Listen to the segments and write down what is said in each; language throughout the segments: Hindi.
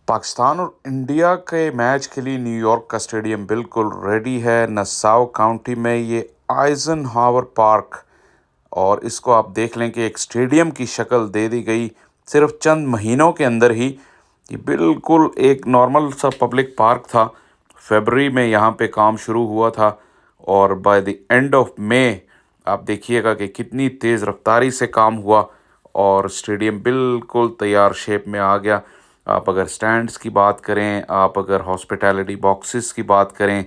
पाकिस्तान और इंडिया के मैच के लिए न्यूयॉर्क का स्टेडियम बिल्कुल रेडी है। नसाउ काउंटी में ये आइजनहावर पार्क, और इसको आप देख लें कि एक स्टेडियम की शक्ल दे दी गई सिर्फ चंद महीनों के अंदर ही। ये बिल्कुल एक नॉर्मल सा पब्लिक पार्क था। फरवरी में यहाँ पे काम शुरू हुआ था और by the end of May आप देखिएगा कि कितनी तेज़ रफ्तारी से काम हुआ और स्टेडियम बिल्कुल तैयार शेप में आ गया। आप अगर स्टैंड्स की बात करें, आप अगर हॉस्पिटैलिटी बॉक्सेस की बात करें,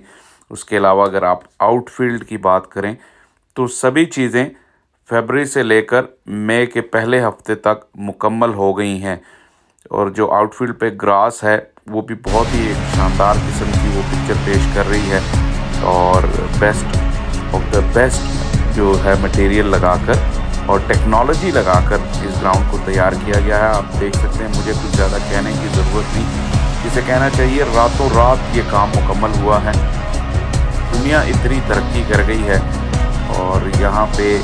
उसके अलावा अगर आप आउटफील्ड की बात करें, तो सभी चीज़ें फरवरी से लेकर मई के पहले हफ्ते तक मुकम्मल हो गई हैं। और जो आउटफील्ड पे ग्रास है वो भी बहुत ही एक शानदार किस्म की वो पिक्चर पेश कर रही है। और बेस्ट ऑफ द बेस्ट जो है मटेरियल लगाकर और टेक्नोलॉजी लगाकर इस ग्राउंड को तैयार किया गया है। आप देख सकते हैं, मुझे कुछ ज़्यादा कहने की ज़रूरत नहीं, जिसे कहना चाहिए रातों रात ये काम मुकम्मल हुआ है। दुनिया इतनी तरक्की कर गई है। और यहाँ पे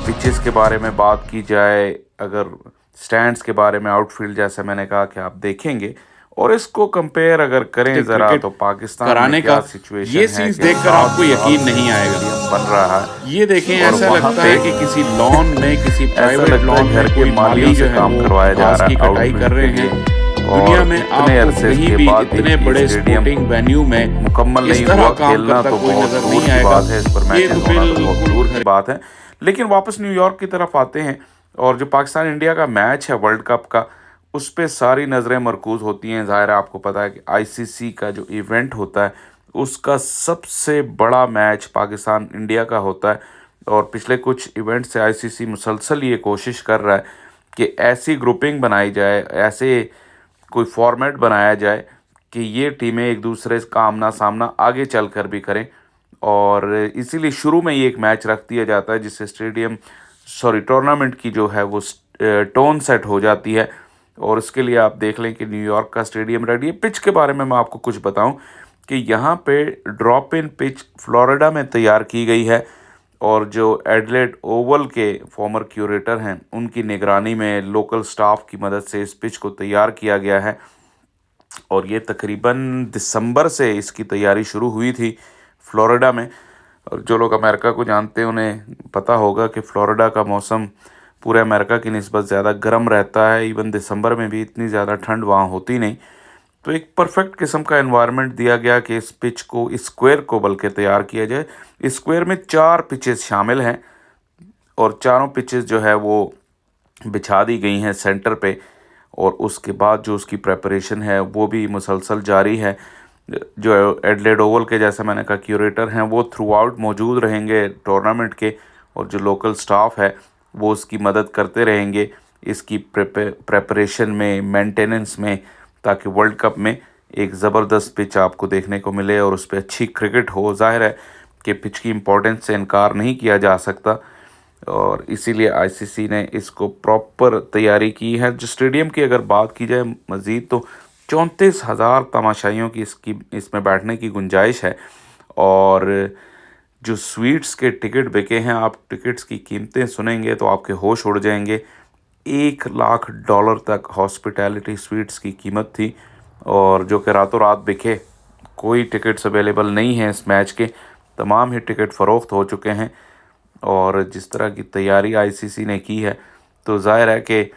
पिचेस के बारे में बात की जाए, अगर स्टैंड्स के बारे में, आउटफील्ड जैसे मैंने कहा कि आप देखेंगे, और इसको कंपेयर अगर करें ज़रा तो पाकिस्तान में कराने क्या का सिचुएशन ये है सीन्स कि देखकर सात आपको यकीन साल नहीं आएगा। स्टेडियम बन रहा है। ये देखें, और ऐसा वहाँ लगता पे है कि किसी लॉन में, किसी ऐसा प्राइवेट लगता लॉन है में घर के कोई मालियों माली जो से है काम वो करवाया जा घास रहा की है कटाई कर आउटफील्ड रहे के हैं। लिए। दुनिया और में इतने आपको अरसे कहीं के भी बाद भी इतने ये बड़े स्टेडियम स्पोर्टिंग वेन्यू में मुकम्मल इस नहीं तरह हुआ। काम खेलना करता तो कोई बहुत नजर दूर नहीं की आएगा। बात है, इस पर ये मैचेस तो होना तो बहुत दूर की बिल्कुल बात है। लेकिन वापस न्यूयॉर्क की तरफ आते हैं, और जो पाकिस्तान इंडिया का मैच है वर्ल्ड कप का, उस पर सारी नज़रें मरकूज़ होती हैं। ज़ाहिर है, आपको पता है कि आईसीसी का जो इवेंट होता है उसका सबसे बड़ा मैच पाकिस्तान इंडिया का होता है। और पिछले कुछ इवेंट से आईसीसी मुसलसल ये कोशिश कर रहा है कि ऐसी ग्रुपिंग बनाई जाए, ऐसे कोई फॉर्मेट बनाया जाए कि ये टीमें एक दूसरे का आमना सामना आगे चल कर भी करें। और इसीलिए शुरू में ये एक मैच रख दिया जाता है जिससे टूर्नामेंट की जो है वो टोन सेट हो जाती है। और इसके लिए आप देख लें कि न्यूयॉर्क का स्टेडियम रेडी है। पिच के बारे में मैं आपको कुछ बताऊं कि यहाँ पे ड्रॉप इन पिच फ्लोरिडा में तैयार की गई है, और जो एडलेड ओवल के फॉर्मर क्यूरेटर हैं उनकी निगरानी में लोकल स्टाफ की मदद से इस पिच को तैयार किया गया है। और ये तकरीबन दिसंबर से इसकी तैयारी शुरू हुई थी फ्लोरिडा में। और जो लोग अमेरिका को जानते हैं उन्हें पता होगा कि फ़्लोरिडा का मौसम पूरे अमेरिका की निस्बत ज़्यादा गर्म रहता है। इवन दिसंबर में भी इतनी ज़्यादा ठंड वहाँ होती नहीं। तो एक परफेक्ट किस्म का एनवायरनमेंट दिया गया कि इस पिच को, इस स्क्वायर को बल्कि तैयार किया जाए। इस स्क्वायर में 4 पिचेस शामिल हैं और चारों पिचेस जो है वो बिछा दी गई हैं सेंटर पे। और उसके बाद जो उसकी प्रेपरेशन है वो भी मुसलसल जारी है। जो एडलेड ओवल के, जैसा मैंने कहा, क्यूरेटर हैं वो थ्रू आउट मौजूद रहेंगे टूर्नामेंट के, और जो लोकल स्टाफ है वो उसकी मदद करते रहेंगे इसकी प्रेपरेशन में, मेंटेनेंस में, ताकि वर्ल्ड कप में एक ज़बरदस्त पिच आपको देखने को मिले और उस पर अच्छी क्रिकेट हो। ज़ाहिर है कि पिच की इम्पोर्टेंस से इनकार नहीं किया जा सकता, और इसीलिए आईसीसी ने इसको प्रॉपर तैयारी की है। जो स्टेडियम की अगर बात की जाए मज़ीद, तो 34,000 तमाशाइयों की इसमें बैठने की गुंजाइश है। और जो स्वीट्स के टिकट बिके हैं, आप टिकट्स की कीमतें सुनेंगे तो आपके होश उड़ जाएंगे। $1,00,000 तक हॉस्पिटैलिटी स्वीट्स की कीमत थी, और जो कि रातों रात बिके। कोई टिकट्स अवेलेबल नहीं हैं इस मैच के, तमाम ही टिकट फ़रोख्त हो चुके हैं। और जिस तरह की तैयारी आईसीसी ने की है, तो ज़ाहिर है कि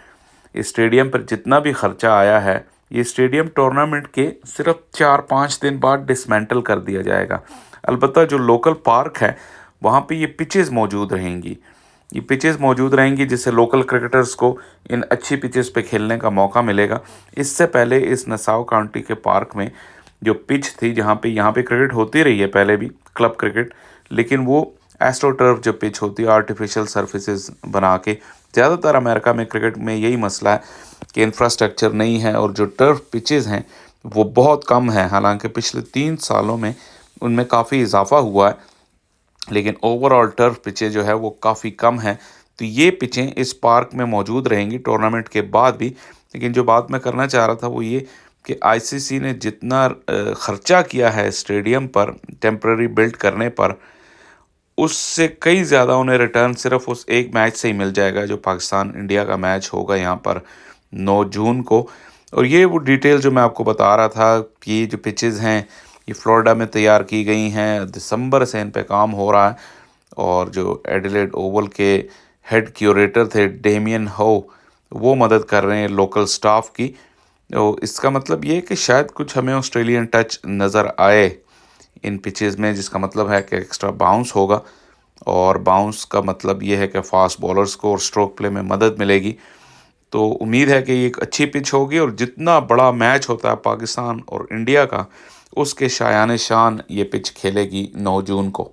इस स्टेडियम पर जितना भी ख़र्चा आया है, ये स्टेडियम टूर्नामेंट के सिर्फ 4-5 दिन बाद डिसमेंटल कर दिया जाएगा। अलबत्ता जो लोकल पार्क है वहाँ पे ये पिचेस मौजूद रहेंगी। ये पिचेस मौजूद रहेंगी जिससे लोकल क्रिकेटर्स को इन अच्छी पिचेस पे खेलने का मौका मिलेगा। इससे पहले इस नसाउ काउंटी के पार्क में जो पिच थी, यहाँ पे क्रिकेट होती रही है पहले भी, क्लब क्रिकेट, लेकिन वो एस्ट्रोटर्फ जो पिच होती है आर्टिफिशियल सर्फेसिस बना के, ज़्यादातर अमेरिका में क्रिकेट में यही मसला है कि इंफ्रास्ट्रक्चर नहीं है और जो टर्फ पिचेस हैं वो बहुत कम है। हालांकि पिछले 3 सालों में उनमें काफ़ी इजाफा हुआ है, लेकिन ओवरऑल टर्फ पिचें जो है वो काफ़ी कम है। तो ये पिचें इस पार्क में मौजूद रहेंगी टूर्नामेंट के बाद भी। लेकिन जो बात मैं करना चाह रहा था वो ये कि आईसीसी ने जितना ख़र्चा किया है स्टेडियम पर टेम्पररी बिल्ड करने पर, उससे कई ज़्यादा उन्हें रिटर्न सिर्फ उस एक मैच से ही मिल जाएगा जो पाकिस्तान इंडिया का मैच होगा यहाँ पर 9 जून को। और ये वो डिटेल जो मैं आपको बता रहा था कि ये जो पिचेस हैं ये फ्लोरिडा में तैयार की गई हैं, दिसंबर से इन पे काम हो रहा है। और जो एडिलेड ओवल के हेड क्यूरेटर थे डेमियन हो, वो मदद कर रहे हैं लोकल स्टाफ की। तो इसका मतलब ये है कि शायद कुछ हमें ऑस्ट्रेलियन टच नज़र आए इन पिचेस में, जिसका मतलब है कि एक्स्ट्रा बाउंस होगा। और बाउंस का मतलब ये है कि फास्ट बॉलर्स को और स्ट्रोक प्ले में मदद मिलेगी। तो उम्मीद है कि ये एक अच्छी पिच होगी, और जितना बड़ा मैच होता है पाकिस्तान और इंडिया का, उसके शायान शान ये पिच खेलेगी 9 जून को।